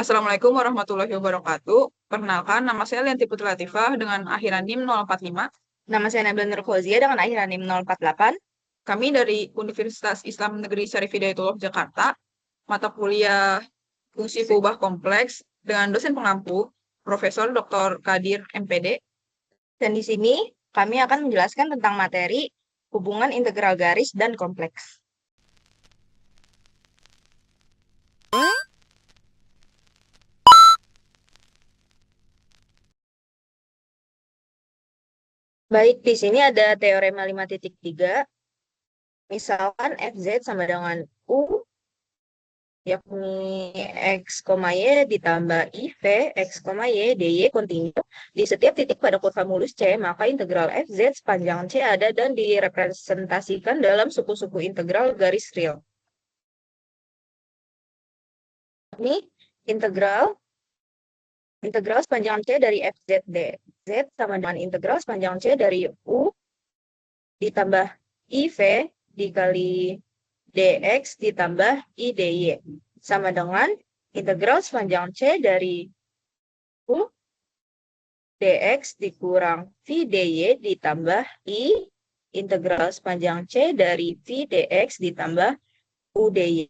Assalamualaikum warahmatullahi wabarakatuh. Perkenalkan, nama saya Lianti Putri Latifah dengan akhiran NIM 045. Nama saya Nabila Nur Fauzia dengan akhiran NIM 048. Kami dari Universitas Islam Negeri Syarif Hidayatullah Jakarta, mata kuliah Fungsi Peubah Kompleks dengan dosen pengampu Profesor Dr. Kadir MPD. Dan di sini kami akan menjelaskan tentang materi hubungan integral garis dan kompleks. Baik, di sini ada teorema 5.3. Misalkan Fz sama dengan U, yakni X, Y ditambah IV, X, Y, dy kontinu. Di setiap titik pada kurva mulus C, maka integral Fz sepanjang C ada dan direpresentasikan dalam suku-suku integral garis real. Ini integral sepanjang C dari Fz dz sama dengan integral sepanjang C dari U ditambah IV dikali dx ditambah I dy sama dengan integral sepanjang C dari U dx dikurang V dy ditambah I integral sepanjang C dari V dx ditambah U dy.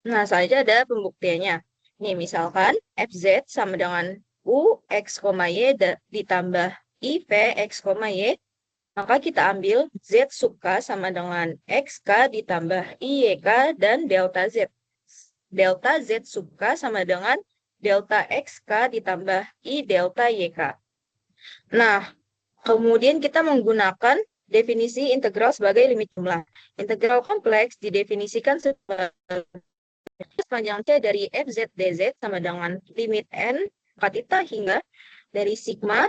Nah, selanjutnya ada pembuktiannya. Nih, misalkan Fz sama dengan U, X, Y ditambah IV, X, Y, maka kita ambil Z sub K sama dengan XK ditambah IYK dan delta Z. Delta Z sub K sama dengan delta XK ditambah I delta YK. Nah, kemudian kita menggunakan definisi integral sebagai limit jumlah. Integral kompleks didefinisikan sebagai sepanjang C dari Fz dz sama dengan limit N katita hingga dari sigma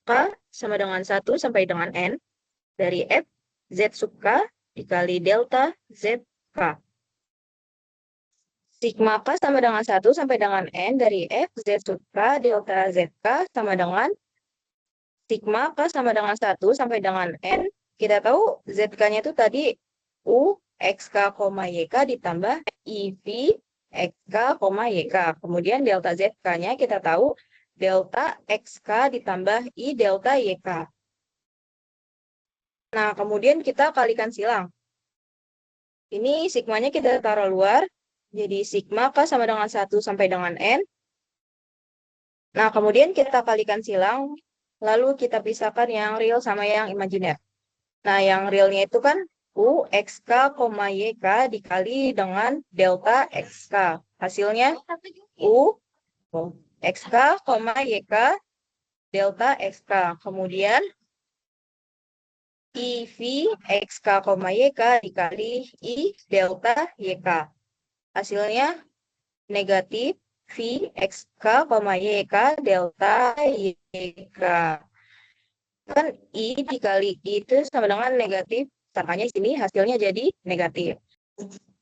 K sama dengan 1 sampai dengan N dari F Z sub K dikali delta ZK. Sigma K sama dengan 1 sampai dengan N dari F Z sub K delta ZK sama dengan sigma K sama dengan 1 sampai dengan N. Kita tahu ZK-nya itu tadi U XK, YK ditambah IV XK, YK. Kemudian delta ZK-nya kita tahu delta XK ditambah I delta YK. Nah, kemudian kita kalikan silang. Ini sigmanya kita taruh luar. Jadi sigma K sama dengan 1 sampai dengan N. Nah, kemudian kita kalikan silang. Lalu kita pisahkan yang real sama yang imajiner. Nah, yang realnya itu kan U, XK, YK dikali dengan delta XK. Hasilnya U, XK, YK, delta XK. Kemudian IV, XK, YK dikali I delta YK. Hasilnya negatif V, XK, YK, delta YK. Kan I dikali I itu sama dengan negatif. Makanya di sini hasilnya jadi negatif.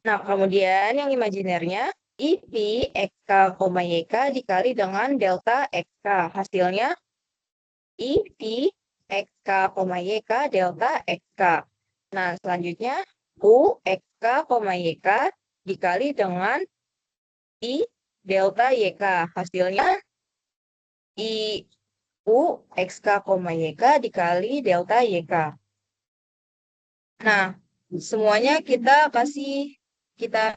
Nah, kemudian yang imajinernya IV, XK, YK dikali dengan delta XK. Hasilnya IV, XK, YK, delta XK. Nah, selanjutnya U, XK, YK dikali dengan I delta YK. Hasilnya I U, XK, YK dikali delta YK. Nah, semuanya kita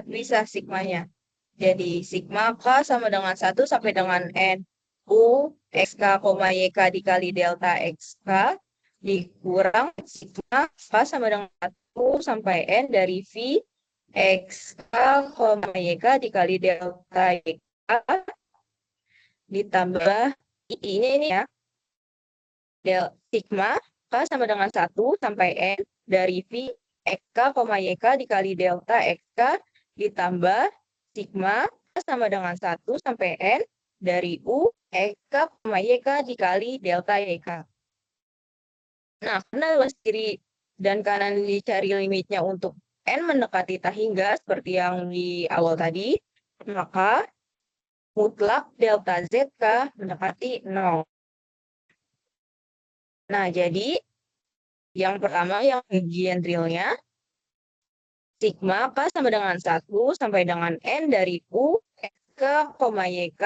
bisa sigmanya. Jadi, sigma K sama dengan 1 sampai dengan N. U, XK, YK dikali delta XK dikurang sigma K sama dengan 1 sampai N dari V XK, YK dikali delta YK ditambah I-nya ini ya. Sigma K sama dengan 1 sampai N dari V XK, YK dikali delta XK ditambah sigma K sama dengan 1 sampai N dari U XK, YK dikali delta YK. Nah, karena luas kiri dan kanan dicari limitnya untuk N mendekati tak hingga seperti yang di awal tadi, maka mutlak delta ZK mendekati 0. Nah, jadi yang pertama yang bagian realnya Sigma K sama dengan 1 sampai dengan N dari U XK, YK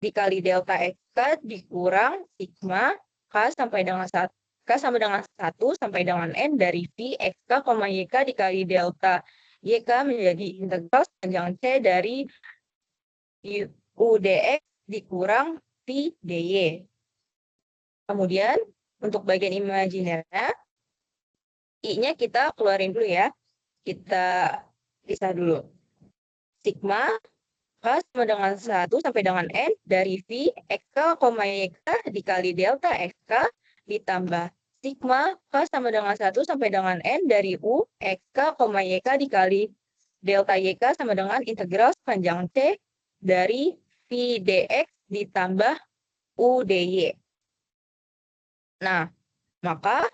dikali delta XK dikurang Sigma K sampai dengan 1 K sama dengan 1 sampai dengan N dari V XK, YK dikali delta YK menjadi integral sepanjang C dari UDX dikurang V DY. Kemudian untuk bagian imajinernya, I-nya kita keluarin dulu ya. Kita pisah dulu. Sigma K sama dengan 1 sampai dengan N dari V XK, YK dikali delta XK ditambah Sigma K sama dengan 1 sampai dengan N dari U XK, YK dikali delta YK sama dengan integral sepanjang C dari V DX ditambah U DY. Nah, maka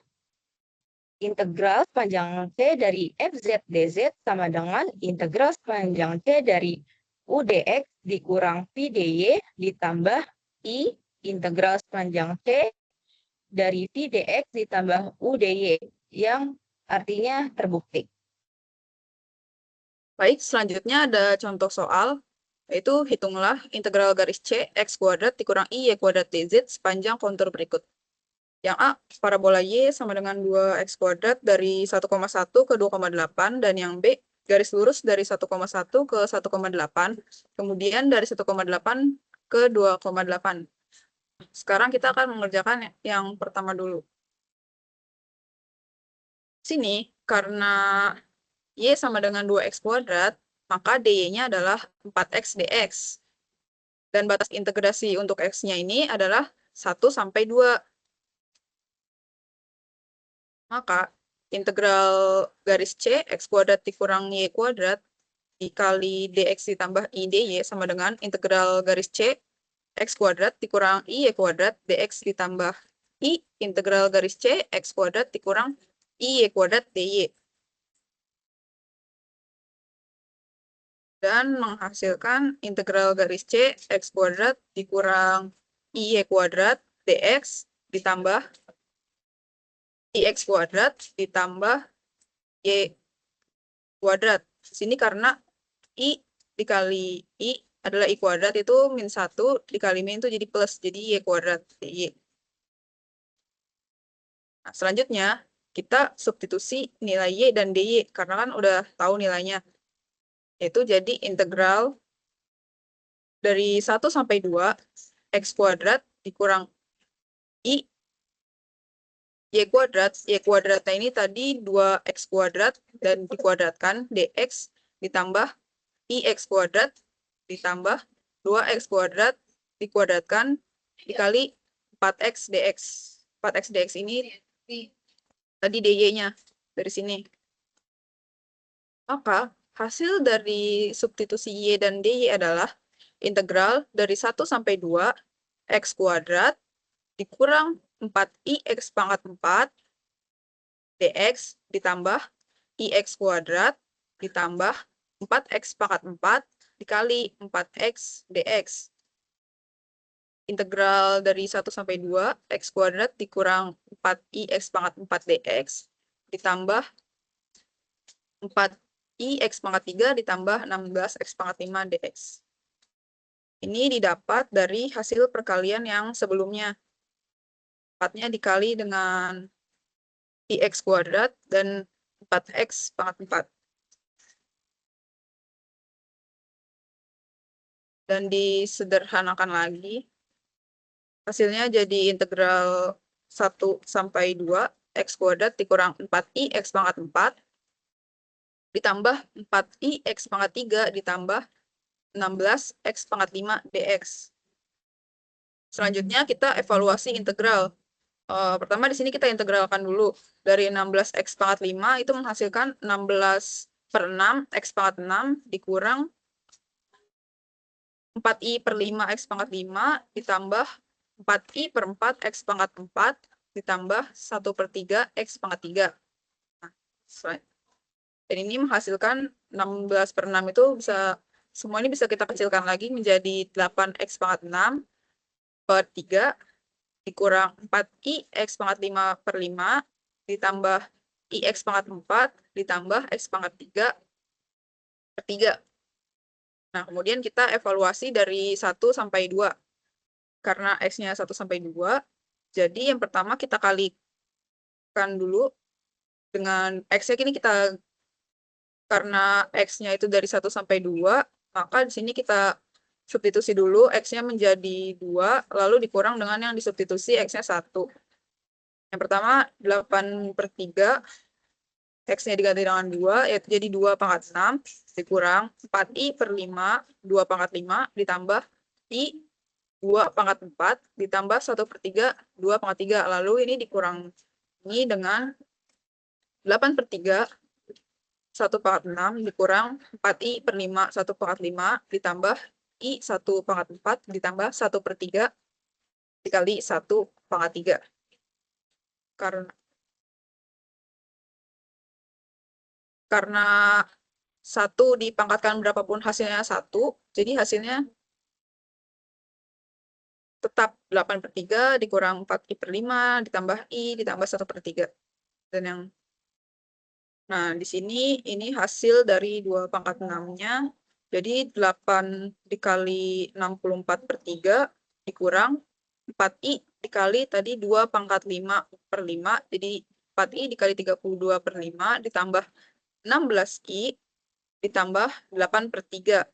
integral sepanjang C dari FZ DZ sama dengan integral sepanjang C dari UDX dikurang V DY ditambah I integral sepanjang C dari V DX ditambah U DY yang artinya terbukti. Baik, selanjutnya ada contoh soal, yaitu hitunglah integral garis C X kuadrat dikurang I Y kuadrat DZ sepanjang kontur berikut. Yang A, parabola Y sama dengan 2X kuadrat dari 1,1 ke 2,8, dan yang B, garis lurus dari 1,1 ke 1,8, kemudian dari 1,8 ke 2,8. Sekarang kita akan mengerjakan yang pertama dulu. Sini, karena Y sama dengan 2X kuadrat, maka dy-nya adalah 4X dx. Dan batas integrasi untuk X-nya ini adalah 1 sampai 2. Maka integral garis C X kuadrat dikurang Y kuadrat dikali dx ditambah I dy sama dengan integral garis C X kuadrat dikurang I Y kuadrat dx ditambah I integral garis C X kuadrat dikurang I Y kuadrat dy. Dan menghasilkan integral garis C X kuadrat dikurang I Y kuadrat dx ditambah IX kuadrat ditambah Y kuadrat. Di sini karena I dikali I adalah I kuadrat itu min 1 dikali min itu jadi plus. Jadi Y kuadrat. Y. Nah, selanjutnya kita substitusi nilai Y dan DY karena kan udah tahu nilainya. Yaitu jadi integral dari 1 sampai 2 X kuadrat dikurang I Y kuadratnya ini tadi 2X kuadrat dan dikuadratkan, dx ditambah IX kuadrat ditambah 2X kuadrat dikuadratkan dikali 4X dx. 4X dx ini tadi dy-nya dari sini. Maka hasil dari substitusi Y dan dy adalah integral dari 1 sampai 2 X kuadrat dikurang 4IX pangkat 4 dx ditambah IX kuadrat ditambah 4X pangkat 4 dikali 4X dx. Integral dari 1 sampai 2 X kuadrat dikurang 4IX pangkat 4 dx ditambah 4IX pangkat 3 ditambah 16X pangkat 5 dx. Ini didapat dari hasil perkalian yang sebelumnya. 4-nya dikali dengan IX kuadrat dan 4X pangkat 4. Dan disederhanakan lagi. Hasilnya jadi integral 1 sampai 2 X kuadrat dikurang 4IX pangkat 4 ditambah 4IX pangkat 3 ditambah 16X pangkat 5 dx. Selanjutnya kita evaluasi integral. Pertama di sini kita integralkan dulu. Dari 16X pangkat 5 itu menghasilkan 16 per 6 X pangkat 6 dikurang 4I per 5 X pangkat 5 ditambah 4I per 4 X pangkat 4 ditambah 1 per 3 X pangkat 3. Nah, dan ini menghasilkan 16 per 6 itu bisa, semua ini bisa kita kecilkan lagi menjadi 8X pangkat 6 per 3 dikurang 4I X pangkat 5 per 5 ditambah IX pangkat 4 ditambah X pangkat 3 per 3. Nah, kemudian kita evaluasi dari 1 sampai 2. Karena X-nya 1 sampai 2, jadi yang pertama kita kalikan dulu dengan X-nya ini karena X-nya itu dari 1 sampai 2, maka di sini kita substitusi dulu X-nya menjadi 2, lalu dikurang dengan yang disubstitusi X-nya 1. Yang pertama, 8 per 3, X-nya diganti dengan 2, yaitu jadi 2 pangkat 6, dikurang 4I per 5, 2 pangkat 5, ditambah I 2 pangkat 4, ditambah 1 per 3, 2 pangkat 3. Lalu ini dikurangi dengan 8 per 3, 1 pangkat 6, dikurang 4I per 5, 1 pangkat 5, ditambah I 1 pangkat 4, ditambah 1 per 3, dikali 1 pangkat 3. Karena 1 dipangkatkan berapapun hasilnya 1, jadi hasilnya tetap 8 per 3 dikurang 4I per 5, ditambah I, ditambah 1 per 3. Nah, di sini ini hasil dari 2 pangkat 6-nya. Jadi 8 dikali 64 per 3 dikurang 4I dikali tadi 2 pangkat 5 per 5. Jadi 4I dikali 32 per 5 ditambah 16I ditambah 8 per 3.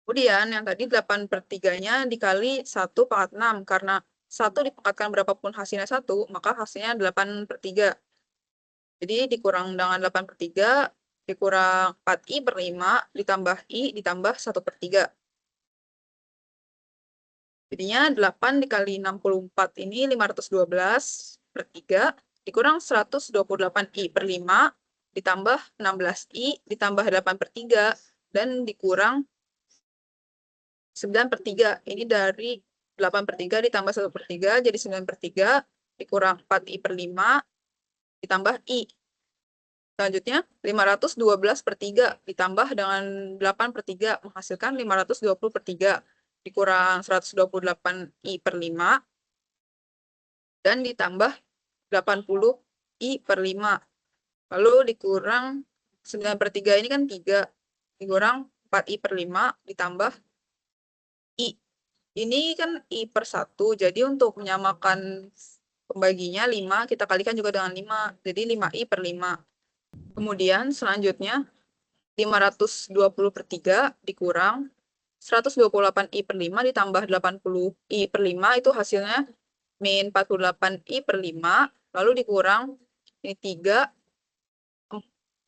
Kemudian yang tadi 8 per 3-nya dikali 1 pangkat 6. Karena 1 dipangkatkan berapapun hasilnya 1, maka hasilnya 8 per 3. Jadi dikurang dengan 8 per 3, dikurang 4I per 5, ditambah I, ditambah 1 per 3. Jadinya 8 dikali 64 ini 512 per 3, dikurang 128I per 5, ditambah 16I, ditambah 8 per 3, dan dikurang 9 per 3. Ini dari 8 per 3 ditambah 1 per 3, jadi 9 per 3, dikurang 4I per 5, ditambah I. Selanjutnya, 512 per 3 ditambah dengan 8 per 3 menghasilkan 520 per 3 dikurang 128I per 5 dan ditambah 80I per 5. Lalu dikurang 9 per 3 ini kan 3 dikurang 4I per 5 ditambah I. Ini kan I per 1, jadi untuk menyamakan pembaginya 5, kita kalikan juga dengan 5, jadi 5I per 5. Kemudian selanjutnya 520 per 3 dikurang 128I per 5 ditambah 80I per 5 itu hasilnya min 48I per 5, lalu dikurang ini 3,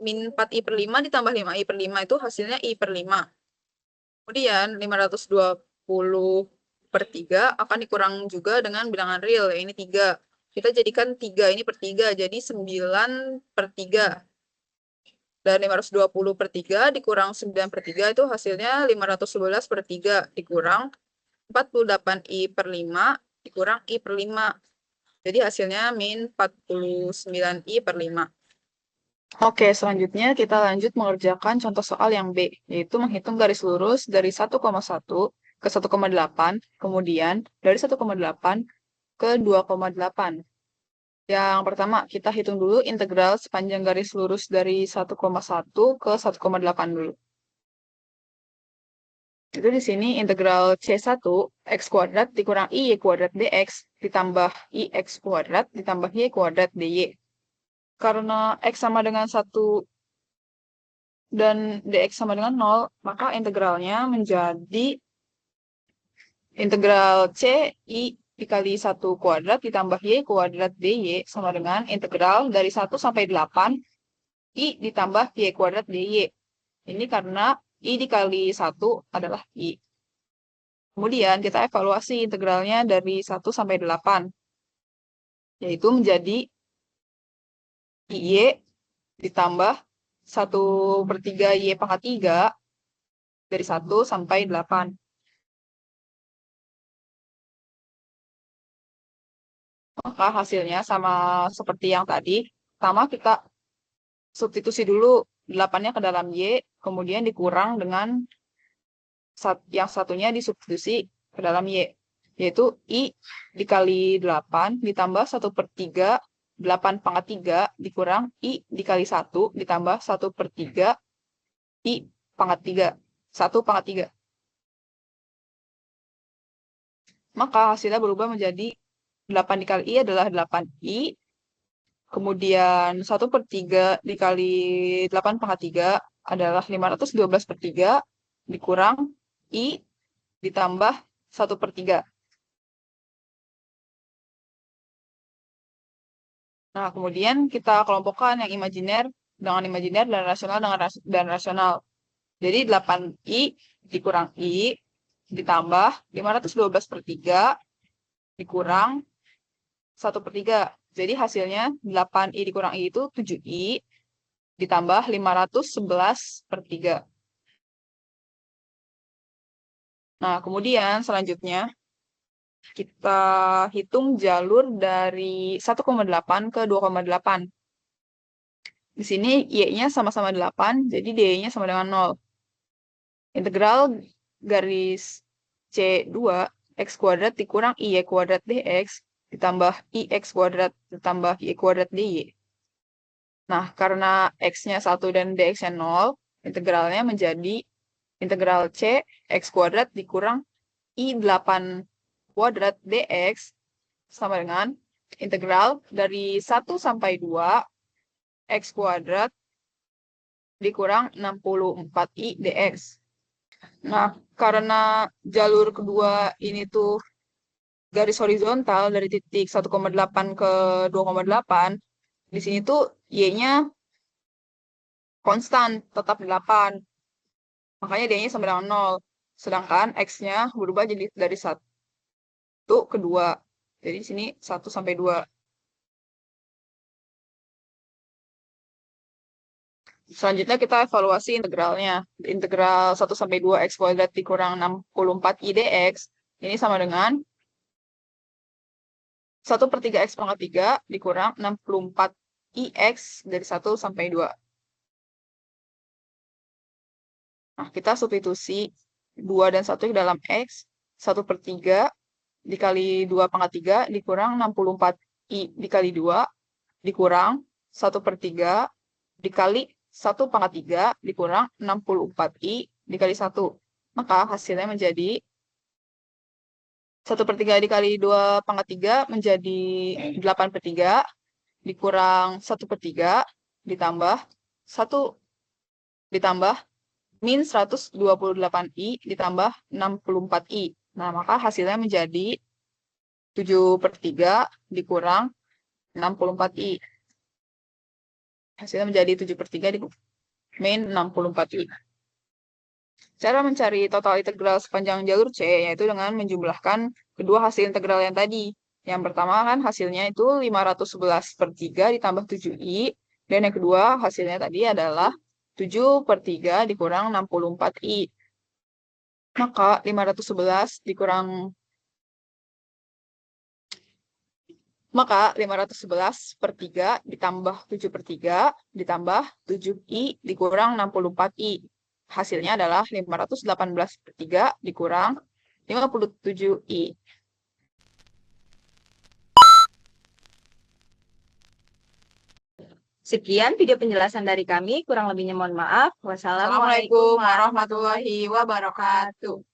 min 4I per 5 ditambah 5I per 5 itu hasilnya I per 5. Kemudian 520 per 3 akan dikurang juga dengan bilangan real, ya ini 3. Kita jadikan 3 ini per 3, jadi 9 per 3. Dan 520 per 3 dikurang 9 per 3 itu hasilnya 511 per 3 dikurang 48I per 5 dikurang I per 5. Jadi hasilnya min 49I per 5. Oke, selanjutnya kita lanjut mengerjakan contoh soal yang B, yaitu menghitung garis lurus dari 1,1 ke 1,8, kemudian dari 1,8 ke 2,8. Yang pertama, kita hitung dulu integral sepanjang garis lurus dari 1,1 ke 1,8 dulu. Itu di sini integral C1 X kuadrat dikurang I Y kuadrat dx ditambah IX kuadrat ditambah Y kuadrat dy. Karena X sama dengan 1 dan dx sama dengan 0, maka integralnya menjadi integral C I dikali 1 kuadrat ditambah Y kuadrat dy sama dengan integral dari 1 sampai 8 I ditambah Y kuadrat dy. Ini karena I dikali 1 adalah I. Kemudian kita evaluasi integralnya dari 1 sampai 8. Yaitu menjadi Y ditambah 1 per 3 Y pangkat 3 dari 1 sampai 8. Maka hasilnya sama seperti yang tadi. Pertama kita substitusi dulu 8-nya ke dalam Y, kemudian dikurang dengan yang satunya disubstitusi ke dalam Y, yaitu I dikali 8 ditambah 1 per 3 8/3 dikurang I dikali 1 ditambah 1/3 I pangkat 3. 1/3. Maka hasilnya berubah menjadi 8 dikali I adalah 8I. Kemudian 1/3 dikali 8/3 adalah 512/3 dikurang I ditambah 1/3. Nah, kemudian kita kelompokkan yang imajiner dengan imajiner dan rasional dengan dan rasional. Jadi 8I dikurang I ditambah 512/3 dikurang 1/3. Jadi hasilnya 8I dikurang I itu 7I ditambah 511/3. Nah, kemudian selanjutnya kita hitung jalur dari 1,8 ke 2,8. Di sini Y-nya sama-sama 8, jadi D-nya sama dengan 0. Integral garis C2 X kuadrat dikurang IY kuadrat DX ditambah IX kuadrat ditambah Y kuadrat DY. Nah, karena X-nya 1 dan DX-nya 0, integralnya menjadi integral C X kuadrat dikurang I8 kuadrat DX sama dengan integral dari 1 sampai 2 X kuadrat dikurang 64I DX. Nah, karena jalur kedua ini tuh garis horizontal dari titik 1,8 ke 2,8, di sini tuh Y-nya konstan, tetap 8. Makanya D-nya sama dengan 0. Sedangkan X-nya berubah jadi dari 1 ke 2. Jadi di sini 1 sampai 2. Selanjutnya kita evaluasi integralnya. Integral 1 sampai 2 X kuadrat dikurang 64I dx. Ini sama dengan 1/3 X pangkat 3 dikurang 64IX dari 1 sampai 2. Nah, kita substitusi 2 dan 1 ke dalam X. 1/3 dikali 2/3 dikurang 64I dikali 2 dikurang 1/3 dikali 1/3 dikurang 64I dikali 1. Maka hasilnya menjadi 1/3 dikali 2/3 menjadi 8/3 dikurang 1/3 ditambah 1 ditambah min 128I ditambah 64I. Nah, maka hasilnya menjadi 7/3 dikurang 64I. Hasilnya menjadi 7/3 di min 64I. Cara mencari total integral sepanjang jalur C yaitu dengan menjumlahkan kedua hasil integral yang tadi. Yang pertama kan hasilnya itu 511/3 ditambah 7I. Dan yang kedua hasilnya tadi adalah 7/3 dikurang 64I. Maka 511 dikurang Maka 511/3 ditambah 7/3 ditambah 7I dikurang 64I. Hasilnya adalah 518/3 dikurang 57I. Sekian video penjelasan dari kami, kurang lebihnya mohon maaf. Wassalamualaikum Assalamualaikum warahmatullahi wabarakatuh.